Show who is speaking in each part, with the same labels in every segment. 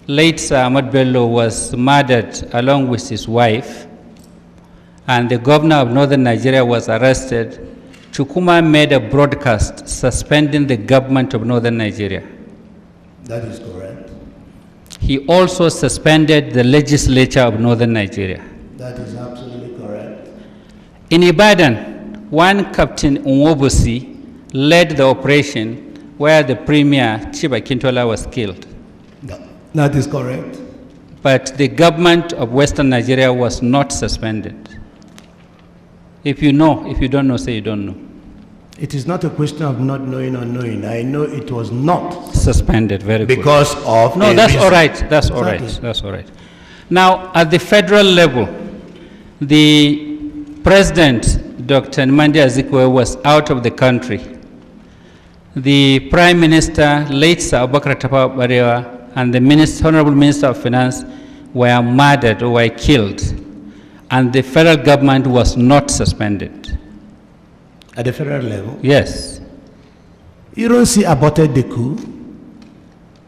Speaker 1: late Sir Ahmad Bello was murdered along with his wife, and the governor of northern Nigeria was arrested, Chukwuma made a broadcast suspending the government of northern Nigeria.
Speaker 2: That is correct.
Speaker 1: He also suspended the legislature of northern Nigeria.
Speaker 2: That is absolutely correct.
Speaker 1: In Ibadan, one Captain Nwobosi led the operation where the Premier Chiba Kintola was killed.
Speaker 2: No, that is correct.
Speaker 1: But the government of Western Nigeria was not suspended. If you know, if you don't know, say you don't know.
Speaker 2: It is not a question of not knowing or knowing. I know it was not
Speaker 1: Suspended, very good.
Speaker 2: because of
Speaker 1: No, that's
Speaker 2: reason.
Speaker 1: all right, that's all right, that's all right. Now, at the federal level, the President, Dr. Nnamdi Azikiwe, was out of the country. The Prime Minister, late Sir Abubakar Tafawa Balewa, and the Honorable Minister of Finance were murdered or were killed, and the federal government was not suspended.
Speaker 2: At the federal level?
Speaker 1: Yes.
Speaker 2: Ironsi aborted the coup.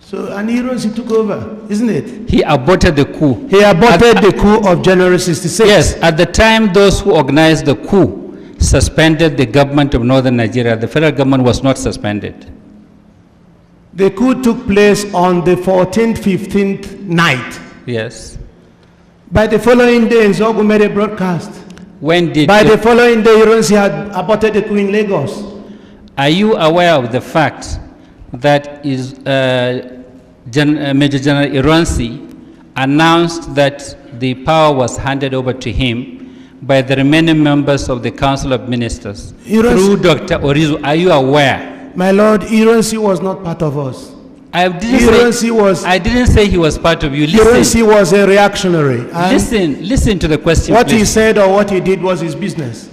Speaker 2: So, and Ironsi took over, isn't it?
Speaker 1: He aborted the coup.
Speaker 2: He aborted the coup of January 66.
Speaker 1: Yes, at the time those who organized the coup suspended the government of northern Nigeria, the federal government was not suspended.
Speaker 2: The coup took place on the 14th, 15th night.
Speaker 1: Yes.
Speaker 2: By the following day, Nzogu made a broadcast.
Speaker 1: When did
Speaker 2: By the following day, Ironsi had aborted the coup in Lagos.
Speaker 1: Are you aware of the fact that Major General Ironsi announced that the power was handed over to him by the remaining members of the Council of Ministers through Dr. Orizu? Are you aware?
Speaker 2: My lord, Ironsi was not part of us.
Speaker 1: I didn't say he was part of you. Listen.
Speaker 2: Ironsi was a reactionary.
Speaker 1: Listen to the question.
Speaker 2: What
Speaker 1: please.
Speaker 2: he said or what he did was his business.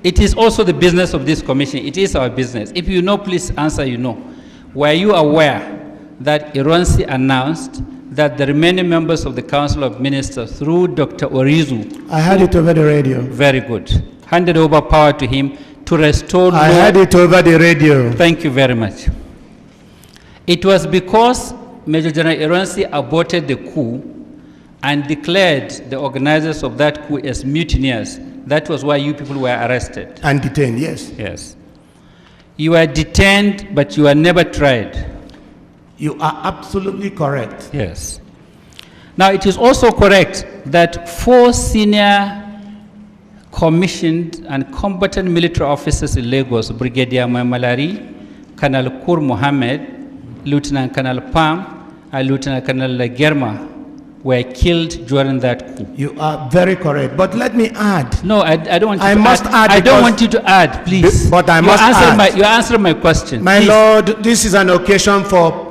Speaker 1: It is also the business of this commission. It is our business. If you know, please answer you know. Were you aware that Ironsi announced that the remaining members of the Council of Ministers, through Dr. Orizu,
Speaker 2: I had it over the radio.
Speaker 1: Very good. Handed over power to him to restore law.
Speaker 2: I had it over the radio.
Speaker 1: Thank you very much. It was because Major General Ironsi aborted the coup and declared the organizers of that coup as mutineers. That was why you people were arrested.
Speaker 2: And detained, yes.
Speaker 1: Yes. You were detained, but you were never tried.
Speaker 2: You are absolutely correct.
Speaker 1: Yes. Now, it is also correct that 4 senior commissioned and combatant military officers in Lagos, Brigadier Malari, Colonel Kur Mohammed, Lieutenant Colonel Pam, and Lieutenant Colonel Germa, were killed during that coup.
Speaker 2: You are very correct. But let me add.
Speaker 1: No, I don't want you
Speaker 2: I
Speaker 1: to
Speaker 2: must add.
Speaker 1: I don't want you to add, please.
Speaker 2: But I must add.
Speaker 1: You answer my question.
Speaker 2: My
Speaker 1: please.
Speaker 2: lord, this is an occasion for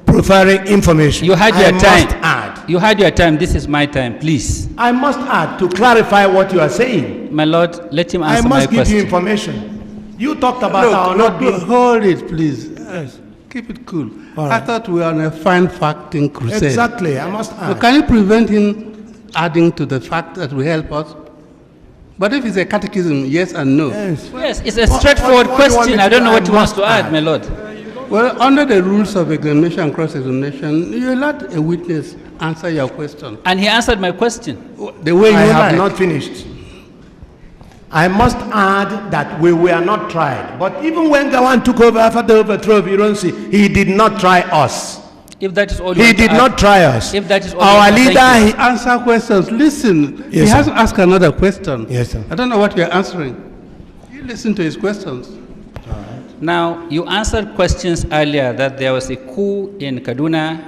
Speaker 2: preferring information.
Speaker 1: You had your time.
Speaker 2: I must add.
Speaker 1: You had your time. This is my time, please.
Speaker 2: I must add to clarify what you are saying.
Speaker 1: My lord, let him answer my question.
Speaker 2: I must give you information. You talked about our not being...
Speaker 3: Hold it, please. Yes. Keep it cool.
Speaker 2: Right.
Speaker 3: I thought we were on a fine facting crusade.
Speaker 2: Exactly, I must add.
Speaker 3: So can you prevent him adding to the fact that will help us? But if it's a catechism, yes and no.
Speaker 1: Yes, it's a straightforward question. I don't know what he wants to add, my lord.
Speaker 3: Well, under the rules of examination and cross-examination, you let a witness answer your question.
Speaker 1: And he answered my question.
Speaker 3: The way you
Speaker 2: I
Speaker 3: like.
Speaker 2: have not finished. I must add that we were not tried. But even when Gawan took over after the overthrow of Ironsi, he did not try us.
Speaker 1: If that is all
Speaker 2: he did not try us.
Speaker 1: If that is all
Speaker 2: our leader,
Speaker 3: he answer questions. Listen,
Speaker 2: yes,
Speaker 3: he has to ask another question.
Speaker 2: Yes, sir.
Speaker 3: I don't know what you're answering. You listen to his questions.
Speaker 2: All right.
Speaker 1: Now, you answered questions earlier that there was a coup in Kaduna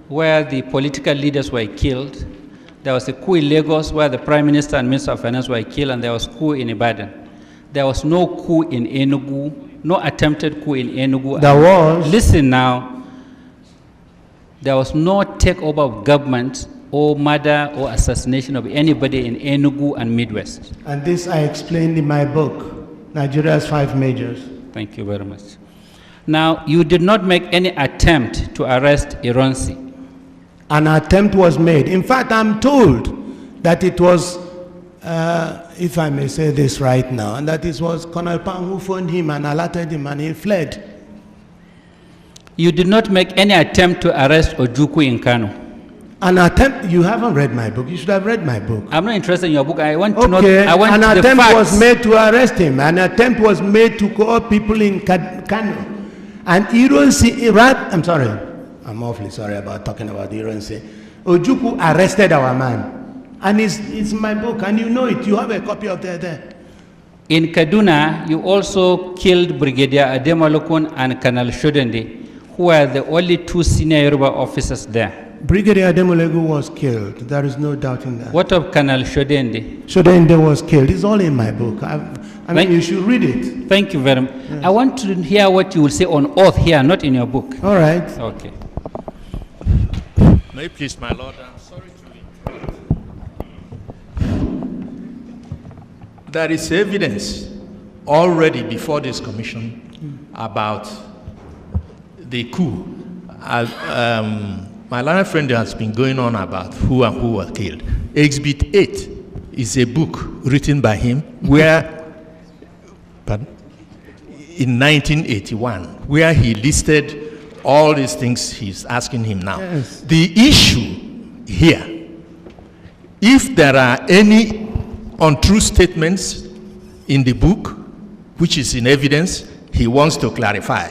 Speaker 1: where the political leaders were killed. There was a coup in Lagos where the Prime Minister and Minister of Finance were killed, and there was a coup in Ibadan. There was no coup in Enugu, no attempted coup in Enugu.
Speaker 2: There was.
Speaker 1: Listen now, there was no takeover of government or murder or assassination of anybody in Enugu and Midwest.
Speaker 2: And this I explained in my book, Nigeria's 5 Majors.
Speaker 1: Thank you very much. Now, you did not make any attempt to arrest Ironsi.
Speaker 2: An attempt was made. In fact, I'm told that it was, if I may say this right now, and that it was Colonel Pang who phoned him and alerted him and he fled.
Speaker 1: you did not make any attempt to arrest Ojukwu in Kano.
Speaker 2: An attempt, you haven't read my book. You should have read my book.
Speaker 1: I'm not interested in your book. I want to know.
Speaker 2: Okay,
Speaker 1: I want
Speaker 2: an
Speaker 1: the
Speaker 2: attempt
Speaker 1: facts.
Speaker 2: was made to arrest him. An attempt was made to call people in Kano. And you don't see, right? I'm sorry. I'm awfully sorry about talking about Ironsi. Ojukwu arrested our man. And it's my book, and you know it. You have a copy of that there.
Speaker 1: In Kaduna, you also killed Brigadier Ademalokun and Colonel Shodende, who were the only two senior Yoruba officers there.
Speaker 2: Brigadier Ademalegu was killed. There is no doubt in that.
Speaker 1: What of Colonel Shodende?
Speaker 2: Shodende was killed. It's all in my book. I mean, you should read it.
Speaker 1: Thank you very much. Yes. I want to hear what you will say on oath here, not in your book.
Speaker 2: All right.
Speaker 1: Okay.
Speaker 4: May it please, my Lord, I'm sorry to interrupt. There is evidence already before this commission about the coup. My learned friend has been going on about who and who were killed. Exhibit 8 is a book written by him where, in 1981, where he listed all these things he's asking him now.
Speaker 2: Yes.
Speaker 4: The issue here, if there are any untrue statements in the book, which is in evidence, he wants to clarify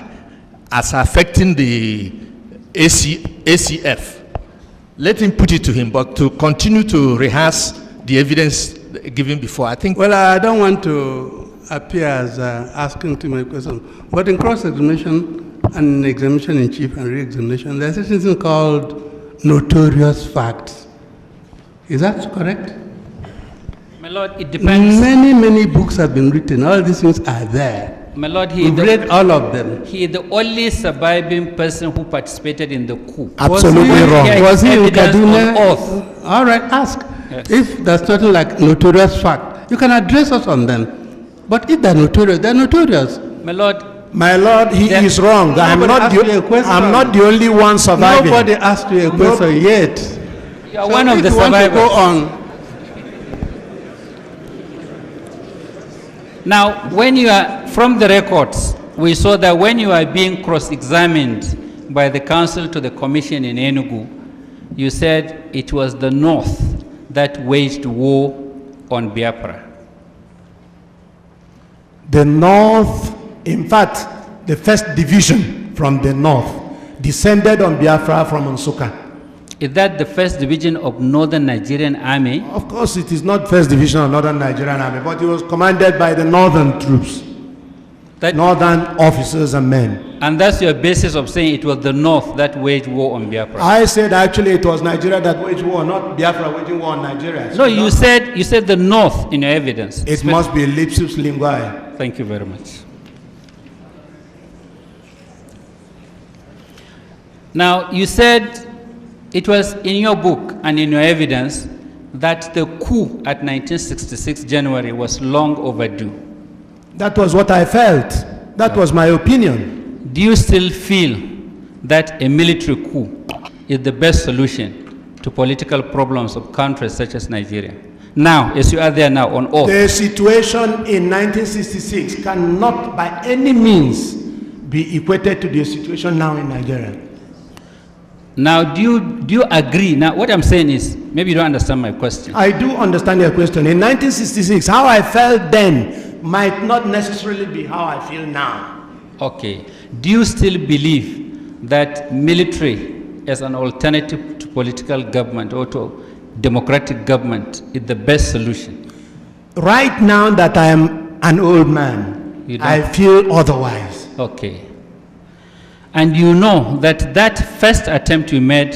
Speaker 4: as affecting the ACF. Let him put it to him, but to continue to rehearse the evidence given before, I think.
Speaker 3: Well, I don't want to appear as asking too many questions, but in cross-examination and examination in chief and re-examination, there's something called notorious facts. Is that correct?
Speaker 1: My Lord, it depends.
Speaker 3: Many books have been written. All these things are there.
Speaker 1: My Lord,
Speaker 3: We've read all of them.
Speaker 1: He is the only surviving person who participated in the coup.
Speaker 2: Absolutely wrong.
Speaker 3: Was he in
Speaker 1: Evidence
Speaker 3: Kaduna?
Speaker 1: on oath.
Speaker 3: All right, ask.
Speaker 1: Yes.
Speaker 3: If there's nothing like notorious fact, you can address us on them. But if they're notorious, they're notorious.
Speaker 1: My Lord,
Speaker 2: he is wrong. I'm not the only one surviving.
Speaker 3: Nobody asked you a question yet.
Speaker 1: you are one of the
Speaker 3: If you want to
Speaker 1: survivors.
Speaker 3: go on.
Speaker 1: Now, when you are, from the records, we saw that when you are being cross-examined by the council to the commission in Enugu, you said it was the North that waged war on Biafra.
Speaker 2: The North, in fact, the first division from the North descended on Biafra from Nsukka.
Speaker 1: Is that the first division of Northern Nigerian Army?
Speaker 2: Of course, it is not first division of Northern Nigerian Army, but it was commanded by the Northern troops, Northern officers and men.
Speaker 1: And that's your basis of saying it was the North that waged war on Biafra?
Speaker 2: I said actually it was Nigeria that waged war, not Biafra waging war on Nigeria.
Speaker 1: No, you said the North in your evidence.
Speaker 2: It must be lapsus linguae.
Speaker 1: Thank you very much. Now, you said it was in your book and in your evidence that the coup at 1966 January was long overdue.
Speaker 2: That was what I felt. That was my opinion.
Speaker 1: Do you still feel that a military coup is the best solution to political problems of countries such as Nigeria? Now, as you are there now on oath.
Speaker 2: The situation in 1966 cannot by any means be equated to the situation now in Nigeria.
Speaker 1: Now, do you agree? Now, what I'm saying is, maybe you don't understand my question.
Speaker 2: I do understand your question. In 1966, how I felt then might not necessarily be how I feel now.
Speaker 1: Okay. Do you still believe that military as an alternative to political government or to democratic government is the best solution?
Speaker 2: Right now that I am an old man, I feel otherwise.
Speaker 1: Okay. And you know that that first attempt you made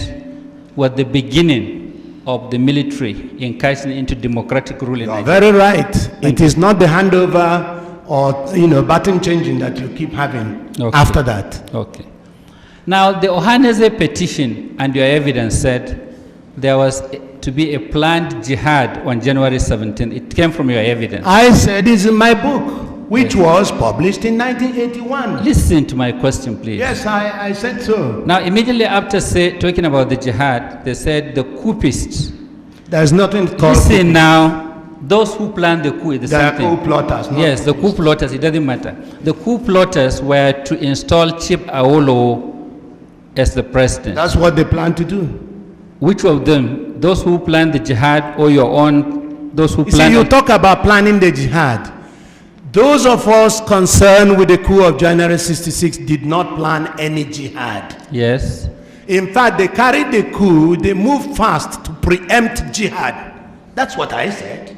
Speaker 1: was the beginning of the military incursion into democratic rule in Nigeria.
Speaker 2: Very right. It is not the handover or button changing that you keep having after that.
Speaker 1: Okay. Now the Ohaneze petition and your evidence said there was to be a planned jihad on January 17th. It came from your evidence.
Speaker 2: I said it's in my book, which was published in 1981.
Speaker 1: Listen to my question, please.
Speaker 2: Yes, I said so.
Speaker 1: Now, immediately after talking about the jihad, they said the coupists.
Speaker 2: There's nothing called
Speaker 1: Listen now, those who planned the coup is the same thing.
Speaker 2: They are coup plotters.
Speaker 1: Yes, the coup plotters, it doesn't matter. The coup plotters were to install Chief Awolowo as the president.
Speaker 2: That's what they plan to do.
Speaker 1: Which of them? Those who plan the jihad or your own, those who
Speaker 2: You
Speaker 1: plan...
Speaker 2: see, you talk about planning the jihad. Those of us concerned with the coup of January 66 did not plan any jihad.
Speaker 1: Yes.
Speaker 2: In fact, they carried the coup, they moved fast to preempt jihad. That's what I said.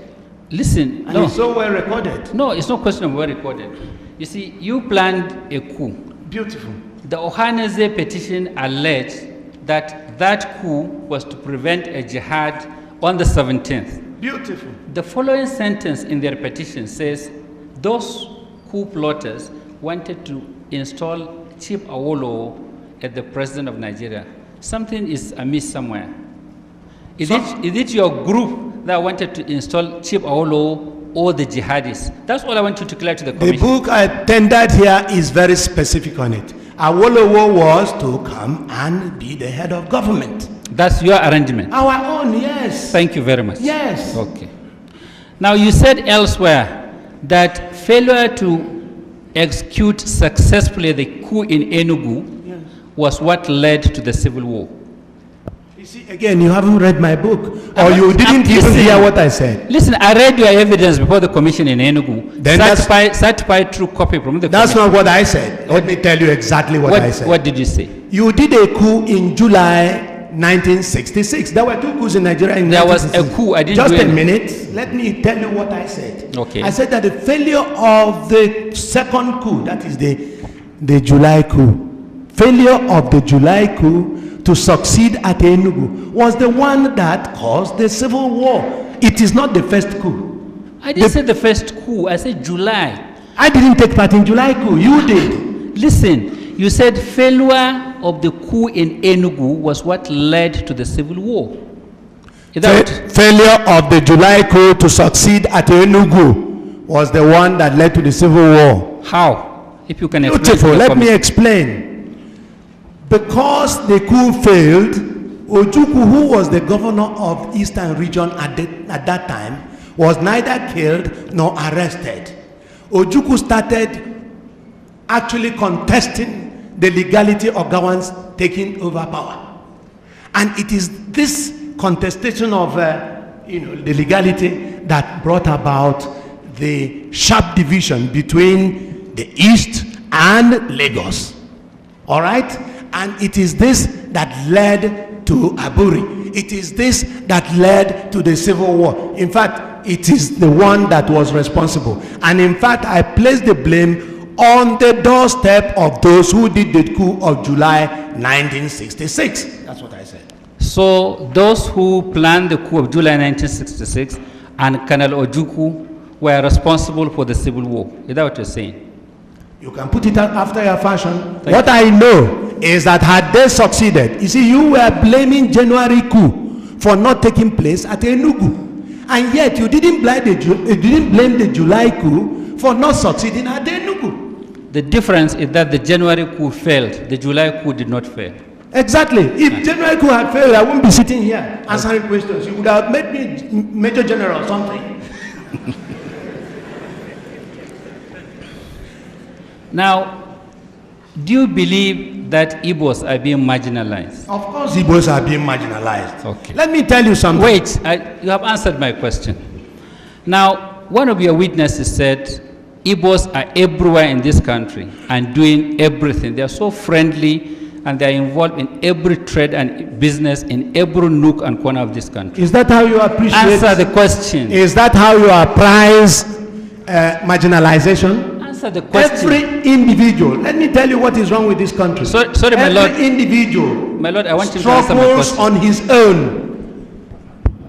Speaker 1: Listen,
Speaker 2: And
Speaker 1: no.
Speaker 2: it's so well recorded.
Speaker 1: No, it's not question of well recorded. You see, you planned a coup.
Speaker 2: Beautiful.
Speaker 1: The Ohaneze petition alleged that that coup was to prevent a jihad on the 17th.
Speaker 2: Beautiful.
Speaker 1: The following sentence in their petition says, those coup plotters wanted to install Chief Awolowo as the president of Nigeria. Something is amiss somewhere. Is it your group that wanted to install Chief Awolowo or the jihadists? That's all I want you to clear to the commission.
Speaker 2: The book I tendered here is very specific on it. Awolowo was to come and be the head of government.
Speaker 1: That's your arrangement?
Speaker 2: Our own, yes.
Speaker 1: Thank you very much.
Speaker 2: Yes.
Speaker 1: Okay. Now, you said elsewhere that failure to execute successfully the coup in Enugu was what led to the civil war.
Speaker 2: You see, again, you haven't read my book, or you didn't even hear what I said.
Speaker 1: Listen, I read your evidence before the commission in Enugu.
Speaker 2: Then
Speaker 1: certified true copy from the
Speaker 2: That's
Speaker 1: commission.
Speaker 2: not what I said. Let me tell you exactly what I said.
Speaker 1: What did you say?
Speaker 2: You did a coup in July 1966. There were two coups in Nigeria in
Speaker 1: There was a
Speaker 2: 1966.
Speaker 1: coup. I didn't
Speaker 2: Just
Speaker 1: do
Speaker 2: a
Speaker 1: anything.
Speaker 2: minute. Let me tell you what I said.
Speaker 1: Okay.
Speaker 2: I said that the failure of the second coup, that is the July coup, failure of the July coup to succeed at Enugu was the one that caused the civil war. It is not the first coup.
Speaker 1: I didn't say the first coup. I said July.
Speaker 2: I didn't take part in July coup. You did.
Speaker 1: Listen, you said failure of the coup in Enugu was what led to the civil war. Is that what?
Speaker 2: Failure of the July coup to succeed at Enugu was the one that led to the civil war.
Speaker 1: How? If you can explain.
Speaker 2: Beautiful.
Speaker 1: to the
Speaker 2: Let me
Speaker 1: commission.
Speaker 2: explain. Because the coup failed, Ojukwu, who was the governor of Eastern region at that time, was neither killed nor arrested. Ojukwu started actually contesting the legality of Gowon's taking over power. And it is this contestation of the legality that brought about the sharp division between the East and Lagos. All right? And it is this that led to Aburi. It is this that led to the civil war. In fact, it is the one that was responsible. And in fact, I place the blame on the doorstep of those who did the coup of July 1966. That's what I said.
Speaker 1: So those who planned the coup of July 1966 and Colonel Ojukwu were responsible for the civil war. Is that what you're saying?
Speaker 2: You can put it out after your fashion. What I know is that had they succeeded, you see, you were blaming January coup for not taking place at Enugu. And yet you didn't blame the July coup for not succeeding at Enugu.
Speaker 1: The difference is that the January coup failed. The July coup did not fail.
Speaker 2: Exactly. If January coup had failed, I wouldn't be sitting here answering questions. You would have made me Major General or something.
Speaker 1: Now, do you believe that Igbos are being marginalized?
Speaker 2: Of course, Igbos are being marginalized.
Speaker 1: Okay.
Speaker 2: Let me tell you something.
Speaker 1: Wait, you have answered my question. Now, one of your witnesses said Igbos are everywhere in this country and doing everything. They are so friendly and they are involved in every trade and business in every nook and corner of this country.
Speaker 2: Is that how you appreciate?
Speaker 1: Answer the question.
Speaker 2: Is that how you appraise marginalization?
Speaker 1: Answer the question.
Speaker 2: Every individual. Let me tell you what is wrong with this country.
Speaker 1: Sorry, my
Speaker 2: Every
Speaker 1: lord.
Speaker 2: individual
Speaker 1: My lord, I want you to answer my
Speaker 2: struggles
Speaker 1: question.
Speaker 2: on his own.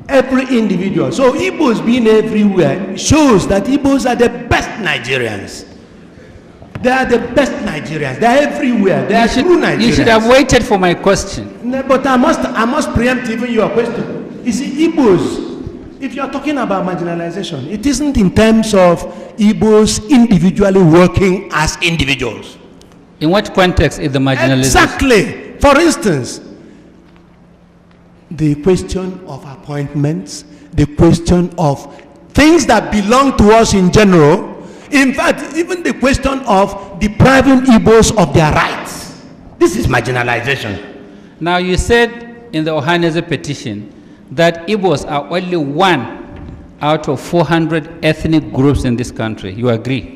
Speaker 2: Every individual. So Igbos being everywhere shows that Igbos are the best Nigerians. They are the best Nigerians. They are everywhere. They are true Nigerians.
Speaker 1: You should have waited for my question.
Speaker 2: No, but I must preempt even your question. You see, Igbos, if you are talking about marginalization, it isn't in terms of Igbos individually working as individuals.
Speaker 1: In what context is the marginalization?
Speaker 2: Exactly. For instance, the question of appointments, the question of things that belong to us in general, in fact, even the question of depriving Igbos of their rights. This is marginalization.
Speaker 1: Now, you said in the Ohaneze petition that Igbos are only 1 out of 400 ethnic groups in this country. You agree?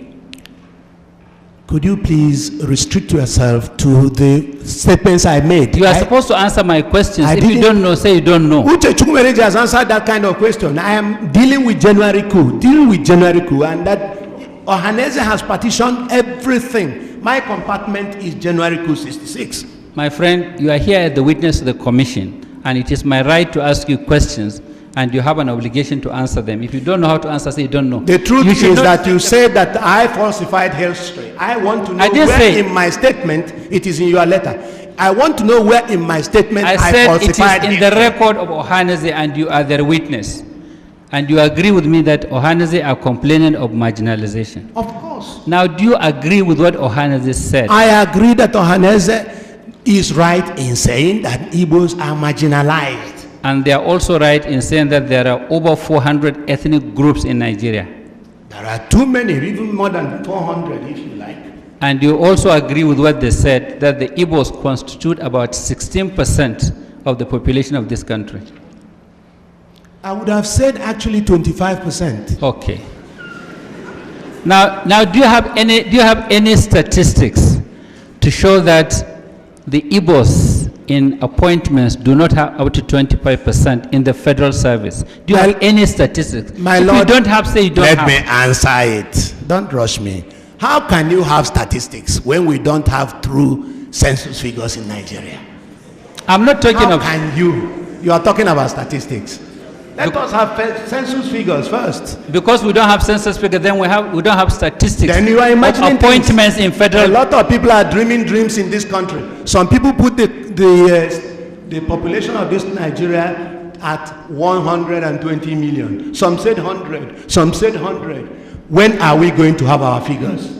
Speaker 2: Could you please restrict yourself to the statements I made?
Speaker 1: You are supposed to answer my questions.
Speaker 2: I
Speaker 1: If you don't know, say you don't know.
Speaker 2: Uche Chukwumereji has answered that kind of question. I am dealing with January coup, and that Ohaneze has partitioned everything. My compartment is January coup 66.
Speaker 1: My friend, you are here as the witness of the commission, and it is my right to ask you questions, and you have an obligation to answer them. If you don't know how to answer, say you don't know.
Speaker 2: The truth is that you said that I falsified history. I want to know where in my statement, it is in your letter. I want to know where in my statement I falsified history.
Speaker 1: I said it is in the record of Ohaneze, and you are their witness. And you agree with me that Ohaneze are complaining of marginalization?
Speaker 2: Of course.
Speaker 1: Now, do you agree with what Ohaneze said?
Speaker 2: I agree that Ohaneze is right in saying that Igbos are marginalized.
Speaker 1: And they are also right in saying that there are over 400 ethnic groups in Nigeria.
Speaker 2: There are too many, even more than 400 if you like.
Speaker 1: And you also agree with what they said, that the Igbos constitute about 16% of the population of this country.
Speaker 2: I would have said actually 25%.
Speaker 1: Okay. Now, do you have any statistics to show that the Igbos in appointments do not have up to 25% in the federal service? Do you have any statistics?
Speaker 2: My
Speaker 1: if
Speaker 2: Lord,
Speaker 1: you don't have, say you don't have.
Speaker 2: Let me answer it. Don't rush me. How can you have statistics when we don't have true census figures in Nigeria?
Speaker 1: I'm not talking
Speaker 2: How
Speaker 1: of...
Speaker 2: can you? You are talking about statistics. Let us have census figures first.
Speaker 1: Because we don't have census figures, then we don't have statistics.
Speaker 2: Then you are imagining
Speaker 1: appointments in federal...
Speaker 2: A lot of people are dreaming dreams in this country. Some people put the population of this Nigeria at 120 million. Some said 100. Some said 100. When are we going to have our figures?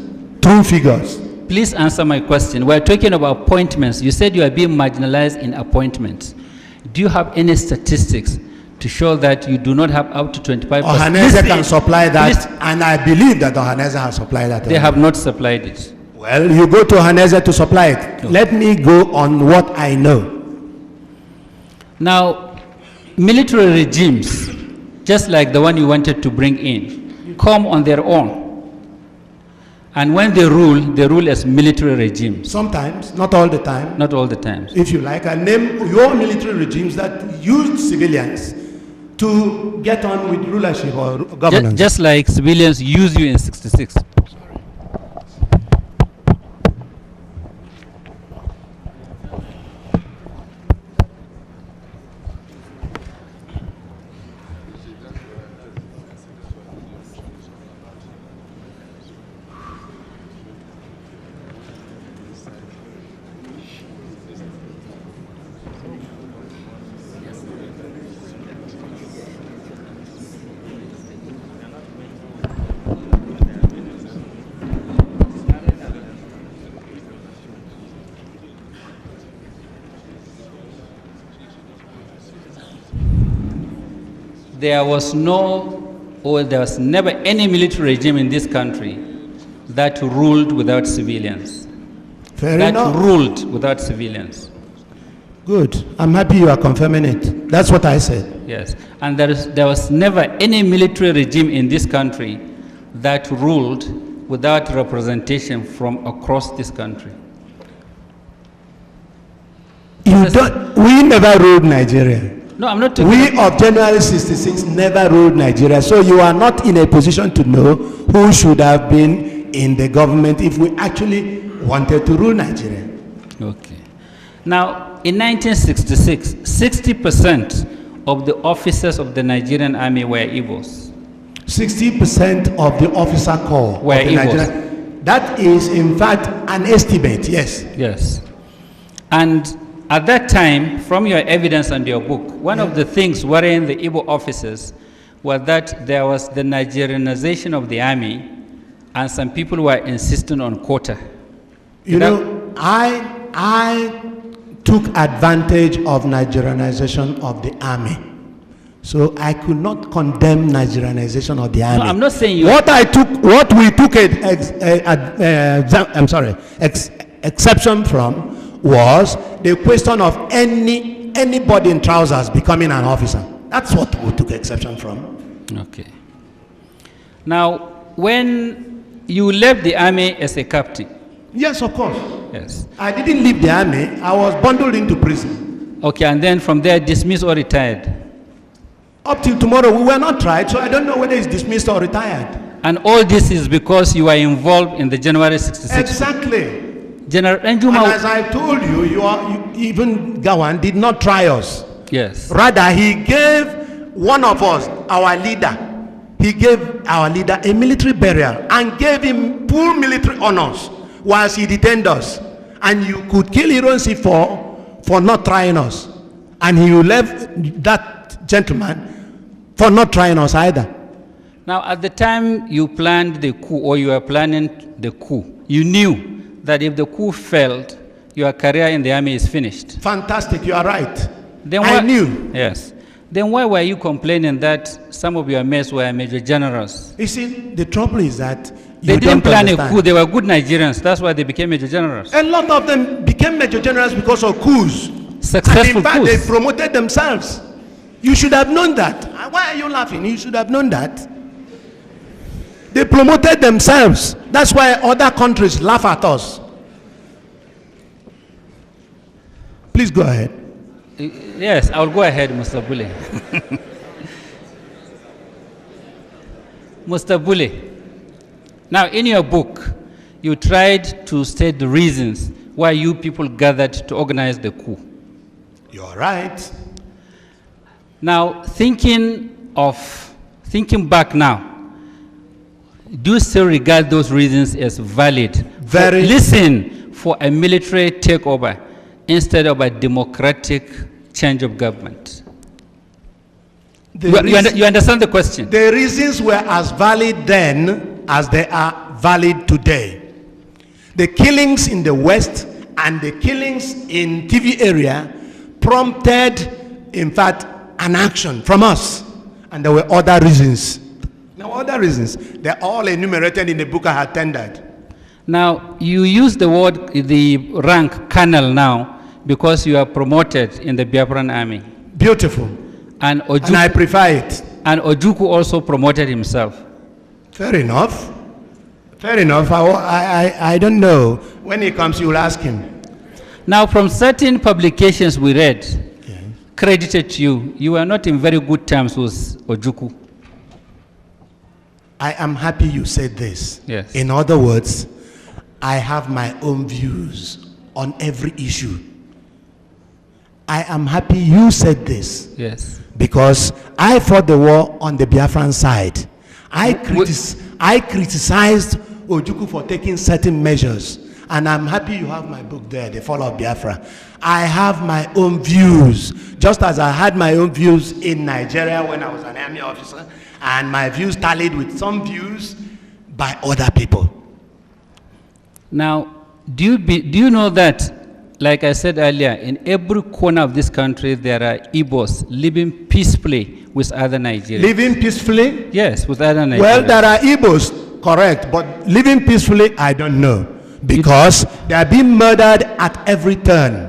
Speaker 2: True figures.
Speaker 1: Please answer my question. We're talking about appointments. You said you are being marginalized in appointments. Do you have any statistics to show that you do not have up to 25%?
Speaker 2: Ohaneze can supply that, and I believe that Ohaneze has supplied that.
Speaker 1: They have not supplied it.
Speaker 2: Well, you go to Ohaneze to supply it.
Speaker 1: No.
Speaker 2: Let me go on what I know.
Speaker 1: Now, military regimes, just like the one you wanted to bring in, come on their own. And when they rule as military regimes.
Speaker 2: Sometimes, not all the time.
Speaker 1: Not all the time.
Speaker 2: If you like, I name your military regimes that used civilians to get on with rulership or governance.
Speaker 1: Just like civilians use you in 66. There was never any military regime in this country that ruled without civilians.
Speaker 2: Fair enough.
Speaker 1: Ruled without civilians.
Speaker 2: Good. I'm happy you are confirming it. That's what I said.
Speaker 1: Yes. And there was never any military regime in this country that ruled without representation from across this country.
Speaker 2: We never ruled Nigeria.
Speaker 1: No, I'm not talking
Speaker 2: We of January 66 never ruled Nigeria, so you are not in a position to know who should have been in the government if we actually wanted to rule Nigeria.
Speaker 1: Okay. Now, in 1966, 60% of the officers of the Nigerian army were Igbos.
Speaker 2: 60% of the officer corps
Speaker 1: were Igbos.
Speaker 2: That is, in fact, an estimate, yes.
Speaker 1: Yes. And at that time, from your evidence and your book, one of the things worrying the Igbo officers was that there was the Nigerianization of the army, and some people were insisting on quota.
Speaker 2: You know, I took advantage of Nigerianization of the army. So I could not condemn Nigerianization of the army.
Speaker 1: No, I'm not saying you.
Speaker 2: What we took exception from was the question of anybody in trousers becoming an officer. That's what we took exception from.
Speaker 1: Okay. Now, when you left the army as a captain.
Speaker 2: Yes, of course.
Speaker 1: Yes.
Speaker 2: I didn't leave the army. I was bundled into prison.
Speaker 1: Okay, and then from there dismissed or retired?
Speaker 2: Up till tomorrow, we were not tried, so I don't know whether it's dismissed or retired.
Speaker 1: And all this is because you are involved in the January 66.
Speaker 2: Exactly.
Speaker 1: General
Speaker 2: And
Speaker 1: Njuma.
Speaker 2: as I told you, even Gawan did not try us.
Speaker 1: Yes.
Speaker 2: Rather, he gave one of us, our leader, he gave our leader a military burial and gave him full military honors whilst he detained us. And you could kill Ironsi for not trying us. And he left that gentleman for not trying us either.
Speaker 1: Now, at the time you planned the coup, or you were planning the coup, you knew that if the coup failed, your career in the army is finished.
Speaker 2: Fantastic, you are right.
Speaker 1: Then
Speaker 2: I knew.
Speaker 1: Yes. Then why were you complaining that some of your mates were major generals?
Speaker 2: You see, the trouble is that
Speaker 1: they didn't plan a coup. They were good Nigerians. That's why they became major generals.
Speaker 2: A lot of them became major generals because of coups.
Speaker 1: Successful
Speaker 2: and in fact,
Speaker 1: coups.
Speaker 2: they promoted themselves. You should have known that. Why are you laughing? You should have known that. They promoted themselves. That's why other countries laugh at us. Please go ahead.
Speaker 1: Yes, I'll go ahead, Mr. Gbulie. Mr. Gbulie, now in your book, you tried to state the reasons why you people gathered to organize the coup.
Speaker 2: You're right.
Speaker 1: Now, thinking back now, do you still regard those reasons as valid?
Speaker 2: Very.
Speaker 1: Listen, for a military takeover instead of a democratic change of government. You understand the question?
Speaker 2: The reasons were as valid then as they are valid today. The killings in the West and the killings in TV area prompted, in fact, an action from us. And there were other reasons. Now, other reasons, they're all enumerated in the book I had tendered.
Speaker 1: Now, you use the rank colonel now because you are promoted in the Biafran army.
Speaker 2: Beautiful.
Speaker 1: And
Speaker 2: I prefer it.
Speaker 1: And Ojukwu also promoted himself.
Speaker 2: Fair enough. Fair enough. I don't know. When he comes, you will ask him.
Speaker 1: Now, from certain publications we read, credited to you, you were not in very good terms with Ojukwu.
Speaker 2: I am happy you said this.
Speaker 1: Yes.
Speaker 2: In other words, I have my own views on every issue. I am happy you said this.
Speaker 1: Yes.
Speaker 2: Because I fought the war on the Biafran side. I criticized Ojukwu for taking certain measures. And I'm happy you have my book there, The Fall of Biafra. I have my own views, just as I had my own views in Nigeria when I was an army officer, and my views tallied with some views by other people.
Speaker 1: Now, do you know that, like I said earlier, in every corner of this country there are Igbos living peacefully with other Nigerians?
Speaker 2: Living peacefully?
Speaker 1: Yes, with other Nigerians.
Speaker 2: Well, there are Igbos, correct, but living peacefully, I don't know. Because they are being murdered at every turn.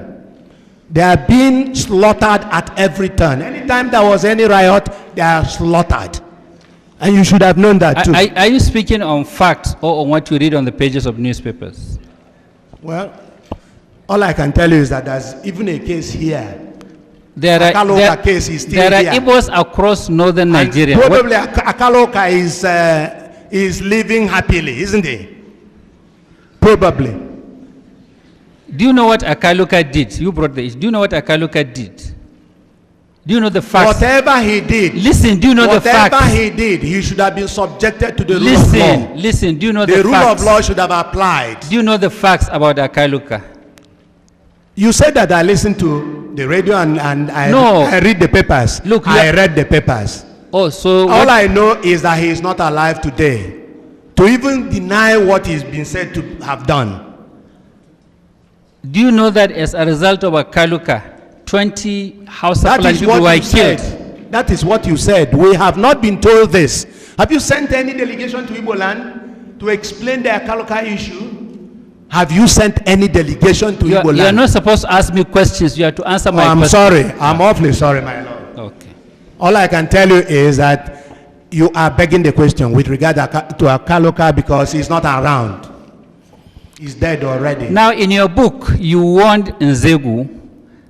Speaker 2: They are being slaughtered at every turn. Anytime there was any riot, they are slaughtered. And you should have known that too.
Speaker 1: Are you speaking on facts or on what you read on the pages of newspapers?
Speaker 2: Well, all I can tell you is that there's even a case here.
Speaker 1: Akaloka
Speaker 2: case is still
Speaker 1: there are
Speaker 2: here.
Speaker 1: Igbos across northern Nigeria.
Speaker 2: And probably Akaloka is living happily, isn't he? Probably.
Speaker 1: Do you know what Akaluka did? You brought the issue. Do you know what Akaluka did? Do you know the facts?
Speaker 2: Whatever he did.
Speaker 1: Listen, do you know the facts?
Speaker 2: Whatever he did, he should have been subjected to the rule of law.
Speaker 1: Listen, do you know the facts?
Speaker 2: The rule of law should have applied.
Speaker 1: Do you know the facts about Akaluka?
Speaker 2: You said that I listened to the radio and I read the papers.
Speaker 1: Look,
Speaker 2: I read the papers.
Speaker 1: Oh, so
Speaker 2: all I know is that he is not alive today to even deny what he's been said to have done.
Speaker 1: Do you know that as a result of Akaluka, 20 House of people were killed?
Speaker 2: That is what you said. We have not been told this. Have you sent any delegation to Igbo land to explain the Akaluka issue? Have you sent any delegation to Igbo land?
Speaker 1: You are not supposed to ask me questions. You have to answer my questions.
Speaker 2: I'm sorry. I'm awfully sorry, my lord.
Speaker 1: Okay.
Speaker 2: All I can tell you is that you are begging the question with regard to Akaloka because he's not around. He's dead already.
Speaker 1: Now, in your book, you warned Nzegu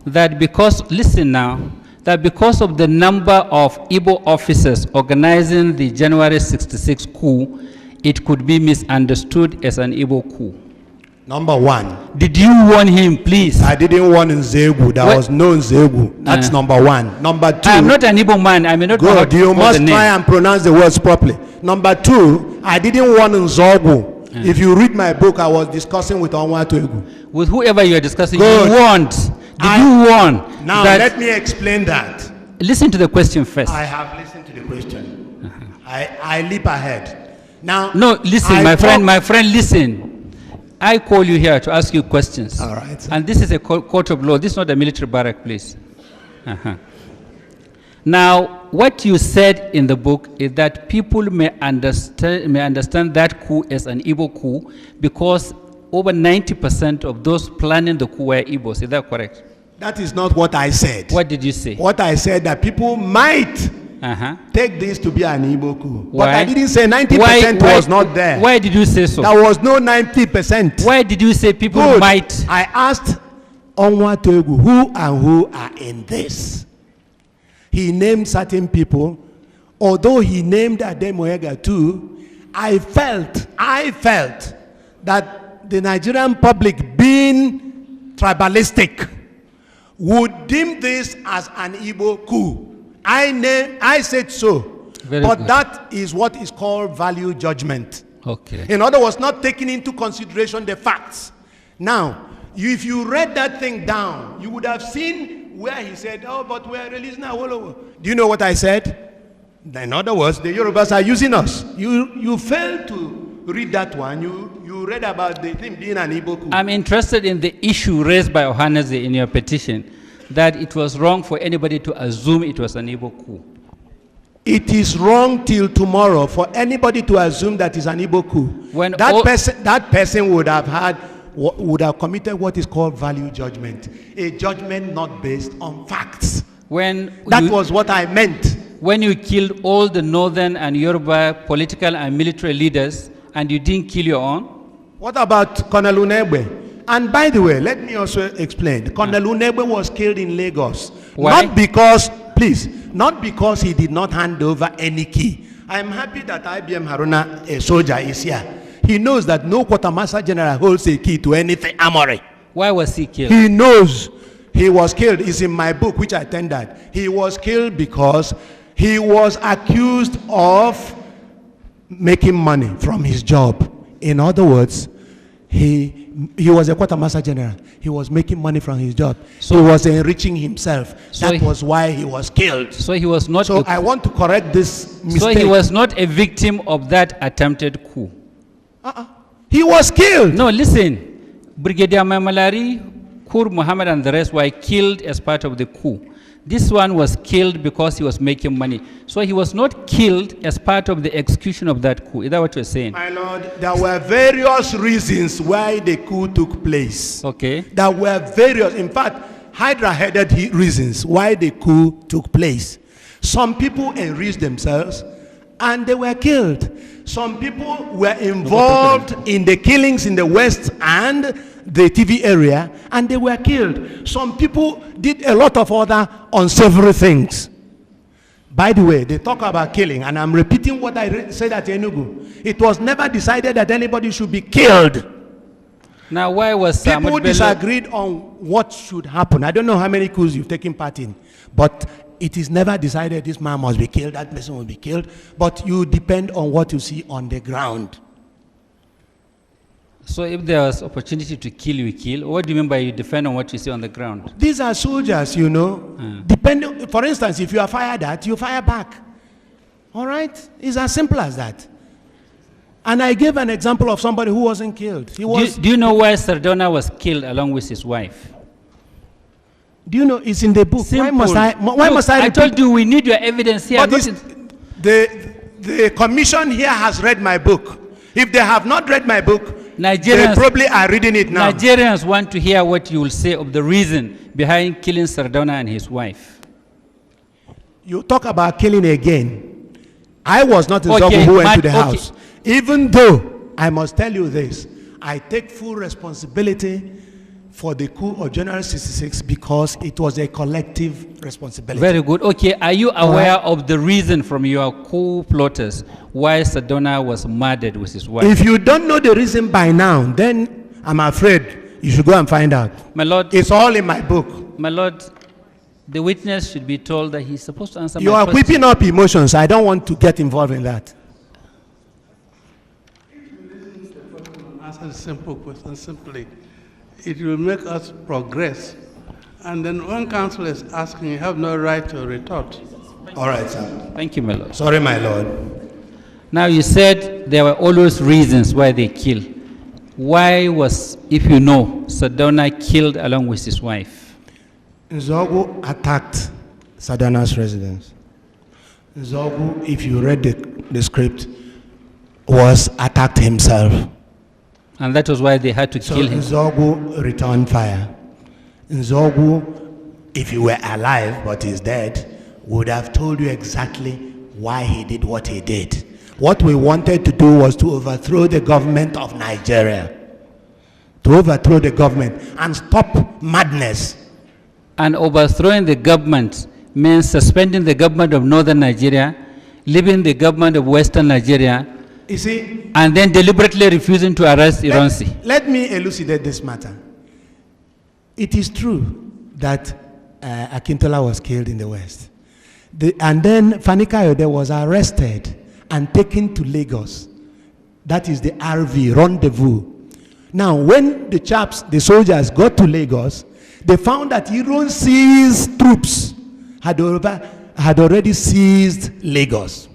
Speaker 1: that because, listen now, that because of the number of Igbo officers organizing the January 66 coup, it could be misunderstood as an Igbo coup.
Speaker 2: Number one.
Speaker 1: Did you warn him, please?
Speaker 2: I didn't warn Nzegu. There was no Nzegu. That's number one. Number two.
Speaker 1: I'm not an Igbo man. I may not know how to
Speaker 2: you must
Speaker 1: the
Speaker 2: try
Speaker 1: name.
Speaker 2: and pronounce the words properly. Number two, I didn't warn Nzogu. If you read my book, I was discussing with Onwatuegu.
Speaker 1: With whoever you are discussing,
Speaker 2: Good.
Speaker 1: you warned. Did you warn?
Speaker 2: Now,
Speaker 1: that,
Speaker 2: let me explain that.
Speaker 1: Listen to the question first.
Speaker 2: I have listened to the question. I leap ahead. Now,
Speaker 1: no, listen, my friend, listen. I call you here to ask you questions.
Speaker 2: All right. Sir.
Speaker 1: And this is a court of law. This is not a military barrack, please. Now, what you said in the book is that people may understand that coup as an Igbo coup because over 90% of those planning the coup were Igbos. Is that correct?
Speaker 2: That is not what I said.
Speaker 1: What did you say?
Speaker 2: What I said that people might take this to be an Igbo coup.
Speaker 1: Why?
Speaker 2: But I didn't say 90% was not there.
Speaker 1: Why did you say so?
Speaker 2: There was no 90%.
Speaker 1: Why did you say people
Speaker 2: Good.
Speaker 1: might?
Speaker 2: I asked Onwatuegu who and who are in this. He named certain people. Although he named Ademoyega too, I felt that the Nigerian public, being tribalistic, would deem this as an Igbo coup. I said so.
Speaker 1: Very
Speaker 2: but
Speaker 1: good.
Speaker 2: that is what is called value judgment.
Speaker 1: Okay.
Speaker 2: In other words, not taking into consideration the facts. Now, if you read that thing down, you would have seen where he said, oh, but we are releasing Awolowo. Do you know what I said? In other words, the Yorubas are using us. You failed to read that one. You read about the thing being an Igbo coup.
Speaker 1: I'm interested in the issue raised by Ohaneze in your petition, that it was wrong for anybody to assume it was an Igbo coup.
Speaker 2: It is wrong till tomorrow for anybody to assume that is an Igbo coup.
Speaker 1: When
Speaker 2: that person would have committed what is called value judgment, a judgment not based on facts. That was what I meant.
Speaker 1: When you killed all the northern and Yoruba political and military leaders, and you didn't kill your own?
Speaker 2: What about Colonel Unegbe? And by the way, let me also explain. Colonel Unegbe was killed in Lagos.
Speaker 1: Why?
Speaker 2: Not because he did not hand over any key. I am happy that IBM Haruna, a soldier, is here. He knows that no quartermaster general holds a key to anything armory.
Speaker 1: Why was he killed?
Speaker 2: He knows he was killed. It's in my book, which I tendered. He was killed because he was accused of making money from his job. In other words, he was a quartermaster general. He was making money from his job. So he was enriching himself. That was why he was killed.
Speaker 1: So he was not.
Speaker 2: So I want to correct this mistake.
Speaker 1: So he was not a victim of that attempted coup.
Speaker 2: He was killed.
Speaker 1: No, listen. Brigadier Mamalari, Kur Muhammad and the rest were killed as part of the coup. This one was killed because he was making money. So he was not killed as part of the execution of that coup. Is that what you're saying?
Speaker 2: My lord, there were various reasons why the coup took place.
Speaker 1: Okay.
Speaker 2: There were various, in fact, Hydra-headed reasons why the coup took place. Some people enriched themselves and they were killed. Some people were involved in the killings in the West and the TV area, and they were killed. Some people did a lot of other unsavory things. By the way, they talk about killing, and I'm repeating what I said at Enugu. It was never decided that anybody should be killed.
Speaker 1: Now, why was
Speaker 2: people disagreed on what should happen? I don't know how many coups you've taken part in, but it is never decided this man must be killed, that person will be killed, but you depend on what you see on the ground.
Speaker 1: So if there was opportunity to kill, you kill. What do you mean by you depend on what you see on the ground?
Speaker 2: These are soldiers, you know. Depending, for instance, if you are fired at, you fire back. All right? It's as simple as that. And I gave an example of somebody who wasn't killed. He was.
Speaker 1: Do you know why Sardona was killed along with his wife?
Speaker 2: Do you know it's in the book?
Speaker 1: Simple.
Speaker 2: Why must I
Speaker 1: I told you we need your evidence here.
Speaker 2: But the commission here has read my book. If they have not read my book,
Speaker 1: Nigerians,
Speaker 2: they probably are reading it now.
Speaker 1: Nigerians want to hear what you will say of the reason behind killing Sardauna and his wife.
Speaker 2: You talk about killing again. I was not in Zogu who went to the house. Even though, I must tell you this, I take full responsibility for the coup of January 66 because it was a collective responsibility.
Speaker 1: Very good. Okay, are you aware of the reason from your coup plotters why Sardauna was murdered with his wife?
Speaker 2: If you don't know the reason by now, then I'm afraid you should go and find out.
Speaker 1: My lord,
Speaker 2: it's all in my book.
Speaker 1: My lord, the witness should be told that he's supposed to answer my question.
Speaker 2: You are whipping up emotions. I don't want to get involved in that.
Speaker 3: Answer a simple question simply. It will make us progress. And then when counsel is asking, you have no right to retort.
Speaker 2: All right, sir.
Speaker 1: Thank you, my lord.
Speaker 2: Sorry, my lord.
Speaker 1: Now, you said there were always reasons why they killed. Why was, if you know, Sardauna killed along with his wife?
Speaker 2: Zogu attacked Sardauna's residence. Zogu, if you read the script, was attacked himself.
Speaker 1: And that was why they had to kill him.
Speaker 2: Zogu returned fire. Zogu, if he were alive but he's dead, would have told you exactly why he did what he did. What we wanted to do was to overthrow the government of Nigeria. To overthrow the government and stop madness.
Speaker 1: And overthrowing the government means suspending the government of northern Nigeria, leaving the government of western Nigeria,
Speaker 2: you see,
Speaker 1: and then deliberately refusing to arrest Ironsi.
Speaker 2: Let me elucidate this matter. It is true that Akintola was killed in the West. And then Fani Kayode was arrested and taken to Lagos. That is the RV, rendezvous. Now, when the soldiers got to Lagos, they found that Ironsi's troops had already seized Lagos.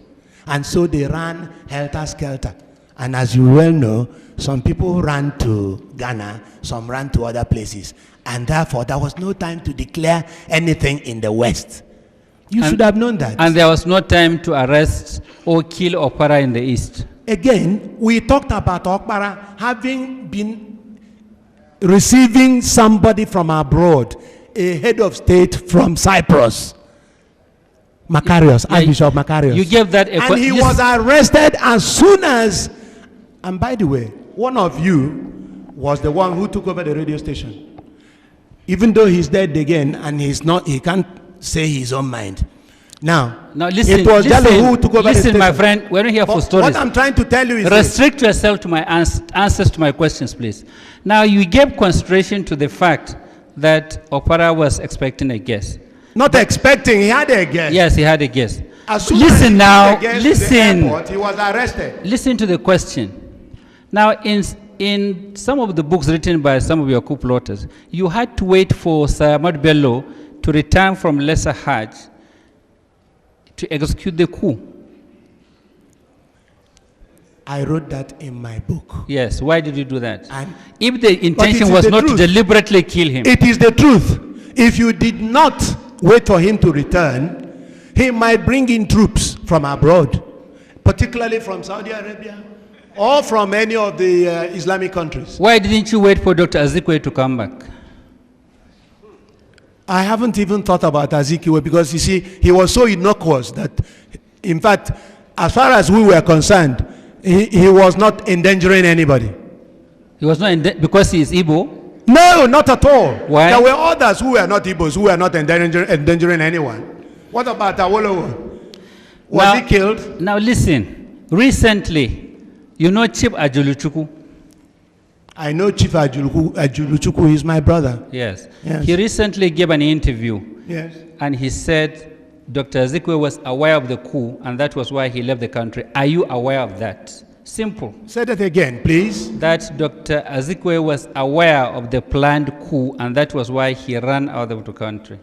Speaker 2: And so they ran helter-skelter. And as you well know, some people ran to Ghana, some ran to other places. And therefore, there was no time to declare anything in the West. You should have known that.
Speaker 1: And there was no time to arrest or kill Okpara in the East.
Speaker 2: Again, we talked about Okpara having been receiving somebody from abroad, a head of state from Cyprus. Macarius, Archbishop Macarius.
Speaker 1: You gave that a
Speaker 2: and he was arrested as soon as, and by the way, one of you was the one who took over the radio station. Even though he's dead again and he can't say his own mind. Now
Speaker 1: listen,
Speaker 2: it was Jallo who took over the station.
Speaker 1: My friend, we're not here for stories.
Speaker 2: What I'm trying to tell you is
Speaker 1: restrict yourself to my answers to my questions, please. Now, you gave consideration to the fact that Okpara was expecting a guest.
Speaker 2: Not expecting, he had a guest.
Speaker 1: Yes, he had a guest.
Speaker 2: Listen now, listen. Airport, he was arrested.
Speaker 1: Listen to the question. Now, in some of the books written by some of your coup plotters, you had to wait for Sir Ahmad Bello to return from Lesser Hajj to execute the coup.
Speaker 2: I wrote that in my book.
Speaker 1: Yes, why did you do that? If the intention was not to deliberately kill him.
Speaker 2: It is the truth. If you did not wait for him to return, he might bring in troops from abroad, particularly from Saudi Arabia or from any of the Islamic countries.
Speaker 1: Why didn't you wait for Dr. Azikiwe to come back?
Speaker 2: I haven't even thought about Azikiwe because, you see, he was so innocuous that, in fact, as far as we were concerned, he was not endangering anybody.
Speaker 1: He was not because he is Igbo?
Speaker 2: No, not at all.
Speaker 1: Why?
Speaker 2: There were others who were not Igbos, who were not endangering anyone. What about Awolowo? Was he killed?
Speaker 1: Now listen, recently, you know Chief Ajuluchukwu?
Speaker 2: I know Chief Ajuluchukwu is my brother.
Speaker 1: Yes.
Speaker 2: Yes.
Speaker 1: He recently gave an interview.
Speaker 2: Yes.
Speaker 1: And he said Dr. Azikiwe was aware of the coup, and that was why he left the country. Are you aware of that? Simple.
Speaker 2: Say that again, please.
Speaker 1: That Dr. Azikiwe was aware of the planned coup, and that was why he ran out of the country.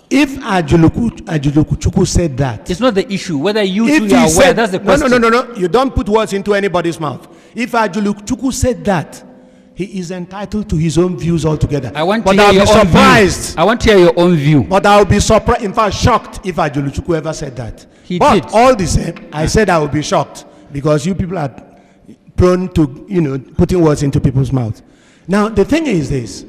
Speaker 2: If Ajuluchukwu said that,
Speaker 1: it's not the issue. Whether you two are aware, that's the question.
Speaker 2: No. You don't put words into anybody's mouth. If Ajuluchukwu said that, he is entitled to his own views altogether.
Speaker 1: I want to hear your own view. I want to hear your own view.
Speaker 2: But I will be surprised, in fact, shocked if Ajuluchukwu ever said that.
Speaker 1: He did.
Speaker 2: All the same, I said I will be shocked because you people are prone to, putting words into people's mouths. Now, the thing is this.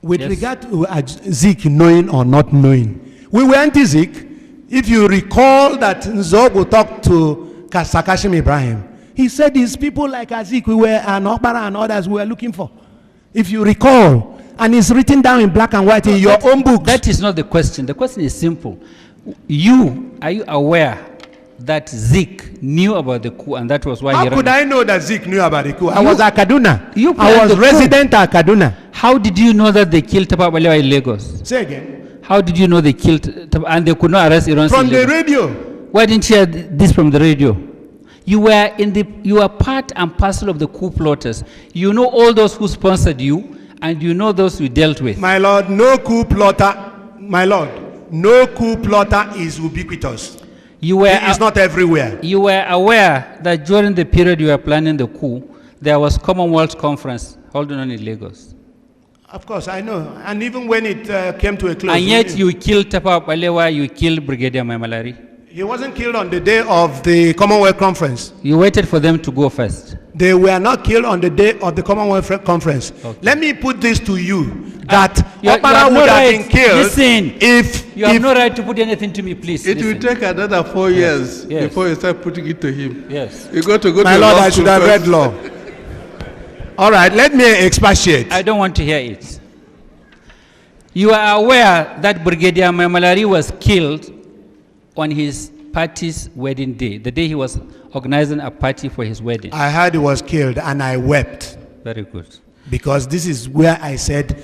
Speaker 2: With
Speaker 1: Yes.
Speaker 2: regard to Zeke knowing or not knowing, we were anti-Zeke. If you recall that Nzogo talked to Sakashim Ibrahim, he said these people like Azik, we were, and Okbara and others we were looking for. If you recall, and it's written down in black and white in your own books.
Speaker 1: That is not the question. The question is simple. Are you aware that Zeke knew about the coup and that was why
Speaker 2: How
Speaker 1: he
Speaker 2: could
Speaker 1: ran?
Speaker 2: I know that Zeke knew about the coup? I was at Kaduna.
Speaker 1: You
Speaker 2: I
Speaker 1: planned
Speaker 2: was
Speaker 1: the
Speaker 2: resident at Kaduna.
Speaker 1: How did you know that they killed Tafawa Balewa in Lagos?
Speaker 2: Say again.
Speaker 1: How did you know they killed and they could not arrest Iran?
Speaker 2: From the radio.
Speaker 1: Why didn't you hear this from the radio? You were part and parcel of the coup plotters. You know all those who sponsored you, and you know those you dealt with.
Speaker 2: My lord, no coup plotter. My lord, no coup plotter is ubiquitous.
Speaker 1: You were
Speaker 2: It is not everywhere.
Speaker 1: You were aware that during the period you were planning the coup, there was Commonwealth Conference holding on in Lagos.
Speaker 2: Of course, I know. And even when it came to a close.
Speaker 1: And yet you killed Tafawa Balewa, you killed Brigadier Maimalari.
Speaker 2: He wasn't killed on the day of the Commonwealth Conference.
Speaker 1: You waited for them to go first.
Speaker 2: They were not killed on the day of the Commonwealth Conference.
Speaker 1: Okay.
Speaker 2: Let me put this to you, that
Speaker 1: you
Speaker 2: Okpara
Speaker 1: have no
Speaker 2: would have
Speaker 1: right.
Speaker 2: been killed
Speaker 1: Listen,
Speaker 2: if...
Speaker 1: You have no right to put anything to me, please.
Speaker 3: It will take another 4 years
Speaker 1: Yes.
Speaker 3: before you start putting it to him.
Speaker 1: Yes.
Speaker 3: You got to go
Speaker 2: My
Speaker 3: to
Speaker 2: lord,
Speaker 3: law
Speaker 2: I
Speaker 3: school
Speaker 2: should have
Speaker 3: first.
Speaker 2: read law. All right, let me expatiate.
Speaker 1: I don't want to hear it. You are aware that Brigadier Maimalari was killed on his party's wedding day, the day he was organizing a party for his wedding.
Speaker 2: I heard he was killed and I wept.
Speaker 1: Very good.
Speaker 2: Because this is where I said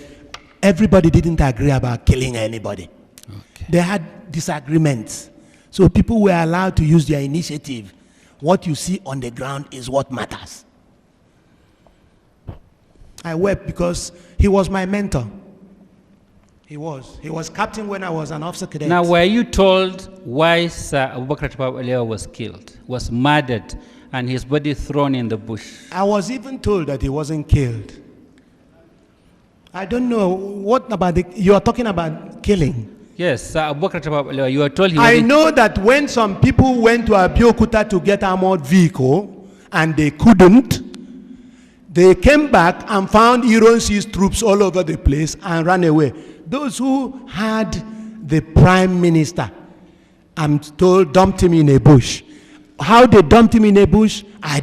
Speaker 2: everybody didn't agree about killing anybody.
Speaker 1: Okay.
Speaker 2: They had disagreements. So people were allowed to use their initiative. What you see on the ground is what matters. I wept because he was my mentor. He was. He was captain when I was an officer cadet.
Speaker 1: Now, were you told why Sir Abubakar Tafawa Balewa was killed, was murdered, and his body thrown in the bush?
Speaker 2: I was even told that he wasn't killed. I don't know. What about you are talking about killing?
Speaker 1: Yes, Sir Abubakar Tafawa Balewa, you were told he
Speaker 2: I
Speaker 1: wasn't.
Speaker 2: know that when some people went to Abeokuta to get armored vehicle and they couldn't, they came back and found Ironsi's troops all over the place and ran away. Those who had the prime minister, I'm told, dumped him in a bush. How they dumped him in a bush, I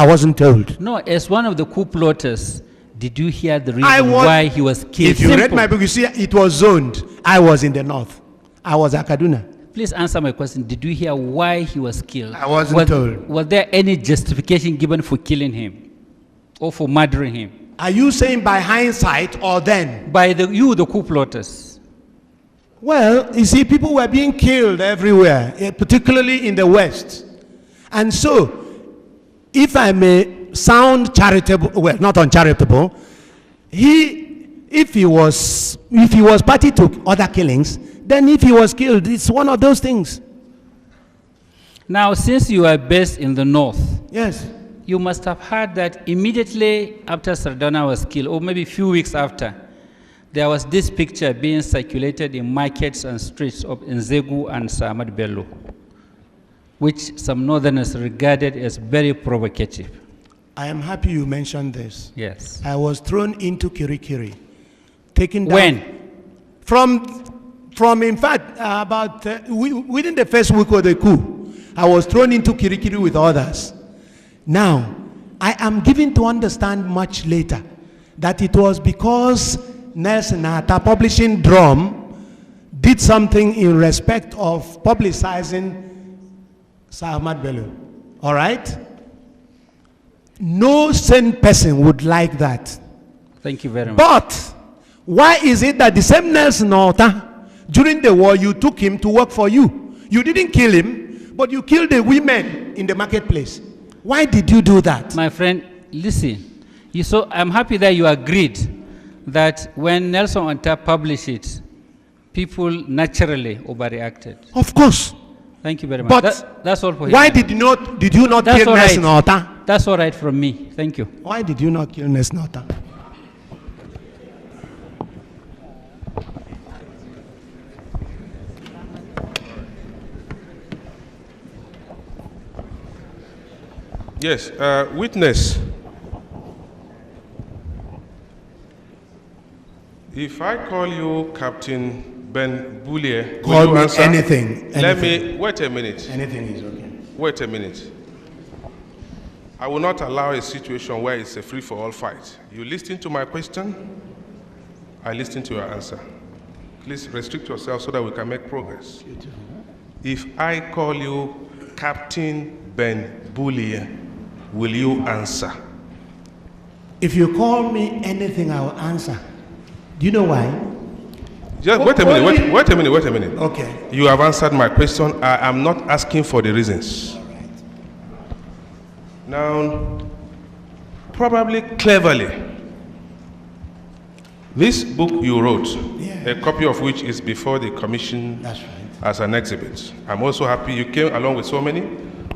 Speaker 2: wasn't told.
Speaker 1: No, as one of the coup plotters, did you hear the reason why he was killed?
Speaker 2: If you read my book, you see it was zoned. I was in the north. I was at Kaduna.
Speaker 1: Please answer my question. Did you hear why he was killed?
Speaker 2: I wasn't told.
Speaker 1: Was there any justification given for killing him or for murdering him?
Speaker 2: Are you saying by hindsight or then?
Speaker 1: By the coup plotters.
Speaker 2: Well, you see, people were being killed everywhere, particularly in the West. And so, if I may sound charitable, well, not uncharitable, if he was party to other killings, then if he was killed, it's one of those things.
Speaker 1: Now, since you are based in the north,
Speaker 2: Yes.
Speaker 1: you must have heard that immediately after Sardana was killed, or maybe a few weeks after, there was this picture being circulated in markets and streets of Nzegu and Samad Bello, which some northerners regarded as very provocative.
Speaker 2: I am happy you mentioned this.
Speaker 1: Yes.
Speaker 2: I was thrown into Kirikiri. Taken down.
Speaker 1: When?
Speaker 2: From in fact, within the first week of the coup, I was thrown into Kirikiri with others. Now, I am given to understand much later that it was because Nelson Atta Publishing Drum did something in respect of publicizing Sir Ahmad Bello. All right? No sane person would like that.
Speaker 1: Thank you very much.
Speaker 2: But why is it that the same Nelson Atta, during the war, you took him to work for you? You didn't kill him, but you killed the women in the marketplace. Why did you do that?
Speaker 1: My friend, listen. I'm happy that you agreed that when Nelson Atta published it, people naturally overreacted.
Speaker 2: Of course.
Speaker 1: Thank you very much.
Speaker 2: But
Speaker 1: that's all for him.
Speaker 2: why did you not
Speaker 1: That's
Speaker 2: kill
Speaker 1: all right.
Speaker 2: Nelson Atta?
Speaker 1: That's all right from me. Thank you.
Speaker 2: Why did you not kill Nelson Atta?
Speaker 5: Yes, witness. If I call you Captain Gbulie, will
Speaker 2: Call
Speaker 5: you
Speaker 2: me
Speaker 5: answer?
Speaker 2: anything.
Speaker 5: Let me, wait a minute.
Speaker 2: Anything is okay.
Speaker 5: Wait a minute. I will not allow a situation where it's a free-for-all fight. You listen to my question, I listen to your answer. Please restrict yourself so that we can make progress. If I call you Captain Gbulie, will you answer?
Speaker 2: If you call me anything, I will answer. Do you know why?
Speaker 5: Just wait a minute, wait a minute.
Speaker 2: Okay.
Speaker 5: You have answered my question. I am not asking for the reasons. Now, probably cleverly, this book you wrote, a copy of which is before the commission.
Speaker 2: That's right.
Speaker 5: As an exhibit. I'm also happy you came along with so many.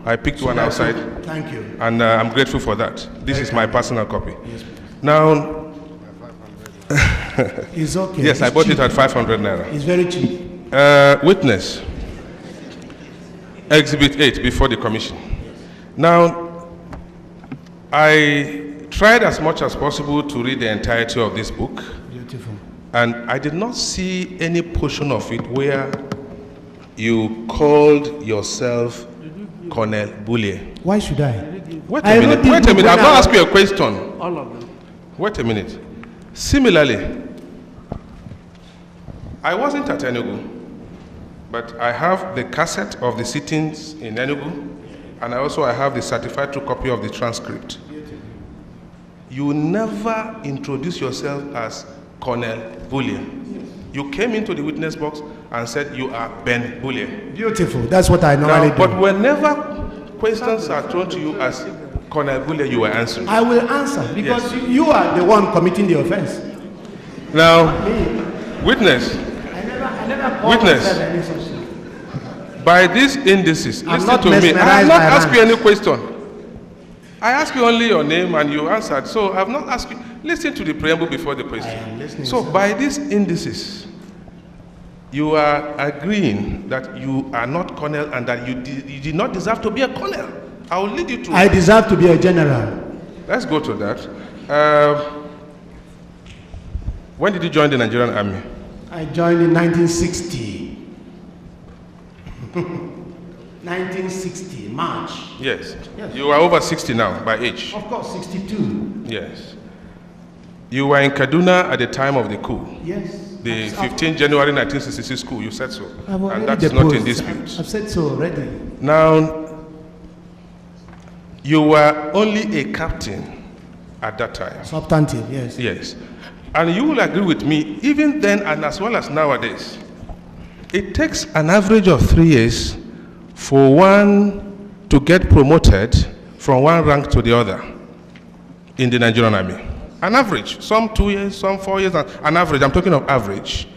Speaker 5: I picked one outside.
Speaker 2: Thank you.
Speaker 5: And I'm grateful for that. This is my personal copy. Yes, now,
Speaker 2: it's okay.
Speaker 5: Yes, I bought it at 500 naira.
Speaker 2: It's very cheap.
Speaker 5: Witness, Exhibit 8 before the commission. Now, I tried as much as possible to read the entirety of this book.
Speaker 2: Beautiful.
Speaker 5: And I did not see any portion of it where you called yourself Colonel Gbulie.
Speaker 2: Why should I?
Speaker 5: Wait a minute. I've not asked you a question.
Speaker 3: All of them.
Speaker 5: Wait a minute. Similarly, I wasn't at Enugu, but I have the cassette of the sittings in Enugu, and I have the certified true copy of the transcript. You never introduced yourself as Colonel Gbulie. You came into the witness box and said you are Ben Gbulie.
Speaker 2: Beautiful. That's what I normally do.
Speaker 5: But whenever questions are thrown to you as Colonel Gbulie, you were answering.
Speaker 2: I will answer because you are the one committing the offense.
Speaker 5: Now, witness.
Speaker 2: I never called myself any such thing.
Speaker 5: By these indices, listen to me. I have not asked you any question. I asked you only your name and you answered. So I have not asked you. Listen to the preamble before the question.
Speaker 2: I am listening.
Speaker 5: So by these indices, you are agreeing that you are not colonel and that you did not deserve to be a colonel. I will lead you to.
Speaker 2: I deserve to be a general.
Speaker 5: Let's go to that. When did you join the Nigerian Army?
Speaker 2: I joined in 1960. 1960, March.
Speaker 5: Yes. You are over 60 now by age.
Speaker 2: Of course, 62.
Speaker 5: Yes. You were in Kaduna at the time of the coup.
Speaker 2: Yes.
Speaker 5: The 15 January 1966 coup, you said so. And that is
Speaker 2: deposed.
Speaker 5: not in dispute.
Speaker 2: I've said so already.
Speaker 5: Now, you were only a captain at that time.
Speaker 2: Substantive, yes.
Speaker 5: Yes. And you will agree with me, even then and as well as nowadays, it takes an average of 3 years for one to get promoted from one rank to the other in the Nigerian Army. An average, some 2 years, some 4 years, an average, I'm talking of average.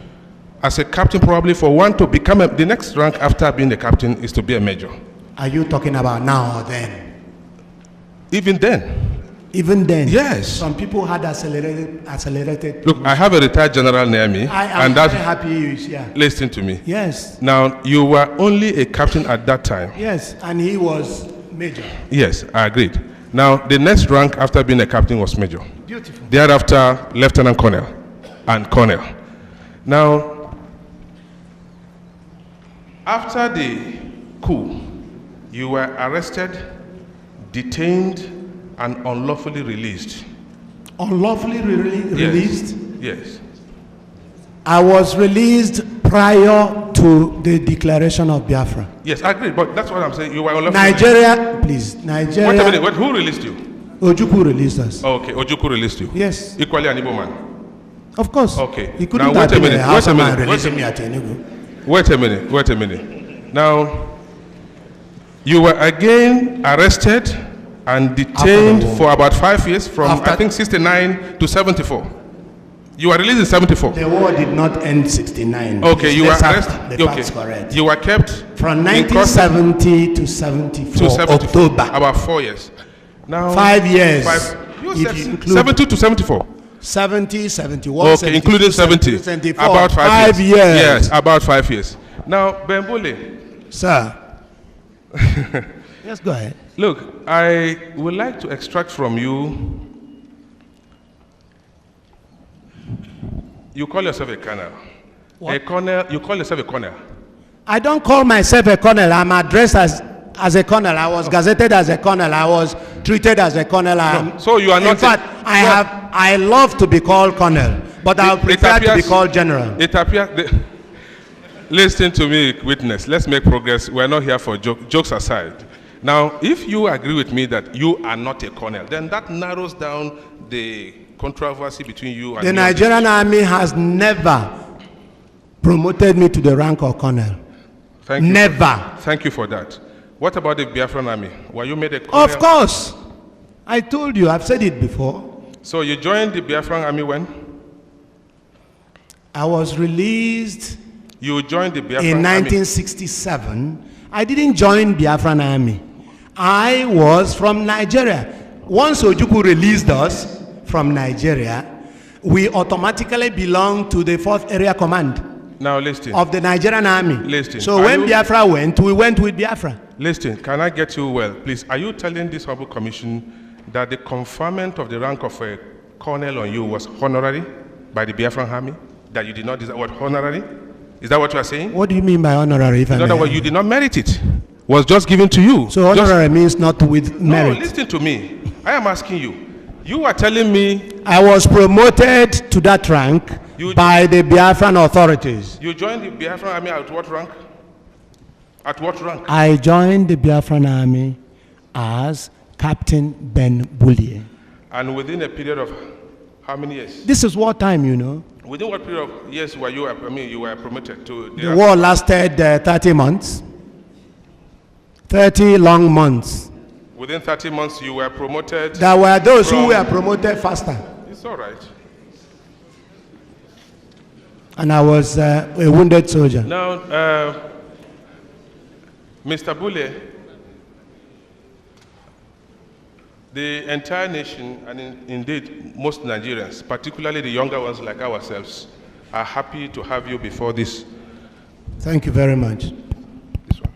Speaker 5: As a captain, probably for one to become the next rank after being a captain is to be a major.
Speaker 2: Are you talking about now or then?
Speaker 5: Even then.
Speaker 2: Even then?
Speaker 5: Yes.
Speaker 2: Some people had accelerated.
Speaker 5: Look, I have a retired general near me.
Speaker 2: I am very happy you here.
Speaker 5: Listen to me.
Speaker 2: Yes.
Speaker 5: Now, you were only a captain at that time.
Speaker 2: Yes, and he was major.
Speaker 5: Yes, I agreed. Now, the next rank after being a captain was major.
Speaker 2: Beautiful.
Speaker 5: Thereafter, lieutenant colonel and colonel. Now, after the coup, you were arrested, detained, and unlawfully released.
Speaker 2: Unlawfully released?
Speaker 5: Yes.
Speaker 2: I was released prior to the declaration of Biafra.
Speaker 5: Yes, I agree, but that's what I'm saying. You were unlawfully
Speaker 2: Nigeria, please, Nigeria.
Speaker 5: Wait a minute, wait, who released you?
Speaker 2: Ojukwu released us.
Speaker 5: Oh, okay, Ojukwu released you?
Speaker 2: Yes.
Speaker 5: Equally an Igbo man?
Speaker 2: Of course.
Speaker 5: Okay.
Speaker 2: He couldn't
Speaker 5: now,
Speaker 2: have been a house man releasing me
Speaker 5: me
Speaker 2: at Enugu.
Speaker 5: Wait a minute. Now, you were again arrested and detained for about 5 years from, I think, 69 to 74. You were released in 74.
Speaker 2: The war did not end 69.
Speaker 5: Okay, you were arrested.
Speaker 2: The fact's correct.
Speaker 5: You were kept
Speaker 2: from 1970 to 74, October.
Speaker 5: About 4 years. Now
Speaker 2: 5 years.
Speaker 5: You said 70 to 74.
Speaker 2: 70, 71,
Speaker 5: okay,
Speaker 2: 72,
Speaker 5: including 70.
Speaker 2: 74.
Speaker 5: About 5 years.
Speaker 2: Years.
Speaker 5: Yes, about 5 years. Now, Ben Gbulie.
Speaker 2: Sir. Yes, go ahead.
Speaker 5: Look, I would like to extract from you. You call yourself a colonel.
Speaker 2: What?
Speaker 5: A colonel, you call yourself a colonel.
Speaker 2: I don't call myself a colonel. I'm addressed as a colonel. I was gazetted as a colonel. I was treated as a colonel.
Speaker 5: No, so you are not.
Speaker 2: In fact, I love to be called colonel, but I prefer to be called general.
Speaker 5: It appears. Listen to me, witness. Let's make progress. We're not here for jokes aside. Now, if you agree with me that you are not a colonel, then that narrows down the controversy between you and
Speaker 2: the Nigerian Army has never promoted me to the rank of colonel.
Speaker 5: Thank you.
Speaker 2: Never.
Speaker 5: Thank you for that. What about the Biafran Army? Were you made a colonel?
Speaker 2: Of course. I told you, I've said it before.
Speaker 5: So you joined the Biafran Army when?
Speaker 2: I was released
Speaker 5: You joined the Biafran
Speaker 2: in
Speaker 5: Army
Speaker 2: 1967. I didn't join Biafran Army. I was from Nigeria. Once Ojukwu released us from Nigeria, we automatically belong to the 4th Area Command.
Speaker 5: Now listen.
Speaker 2: Of the Nigerian Army.
Speaker 5: Listen.
Speaker 2: So when Biafra went, we went with Biafra.
Speaker 5: Listen, can I get you well? Please, are you telling this Honorable Commission that the conferment of the rank of a colonel on you was honorary by the Biafran Army? That you did not deserve what, honorary? Is that what you are saying?
Speaker 2: What do you mean by honorary?
Speaker 5: In other words, you did not merit it. Was just given to you.
Speaker 2: So honorary means not with merit.
Speaker 5: No, listen to me. I am asking you. You are telling me
Speaker 2: I was promoted to that rank by the Biafran authorities.
Speaker 5: you joined the Biafran Army at what rank? At what rank?
Speaker 2: I joined the Biafran Army as Captain Gbulie.
Speaker 5: And within a period of how many years?
Speaker 2: This is wartime, you know.
Speaker 5: Within what period of years were you? You were promoted to
Speaker 2: The war lasted 30 months. 30 long months.
Speaker 5: Within 30 months, you were promoted.
Speaker 2: There were those who were promoted faster.
Speaker 5: It's all right.
Speaker 2: And I was a wounded soldier.
Speaker 5: Now, Mr. Gbulie, the entire nation, and indeed most Nigerians, particularly the younger ones like ourselves, are happy to have you before this.
Speaker 2: Thank you very much.
Speaker 5: This one.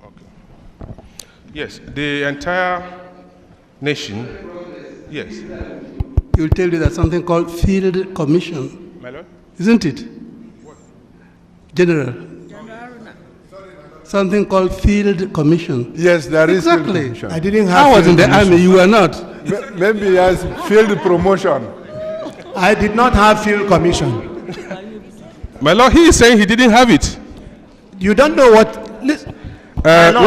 Speaker 5: Okay. Yes, the entire nation. Yes.
Speaker 3: He will tell you that something called field commission.
Speaker 5: My lord?
Speaker 3: Isn't it?
Speaker 5: What?
Speaker 3: General. Something called field commission.
Speaker 6: Yes, there is field
Speaker 3: Exactly.
Speaker 6: commission.
Speaker 2: I didn't have
Speaker 3: I was in
Speaker 2: field
Speaker 3: the army, you were not.
Speaker 6: Maybe as field promotion.
Speaker 2: I did not have field commission.
Speaker 5: My lord, he is saying he didn't have it.
Speaker 2: You don't know what. Listen, my lord,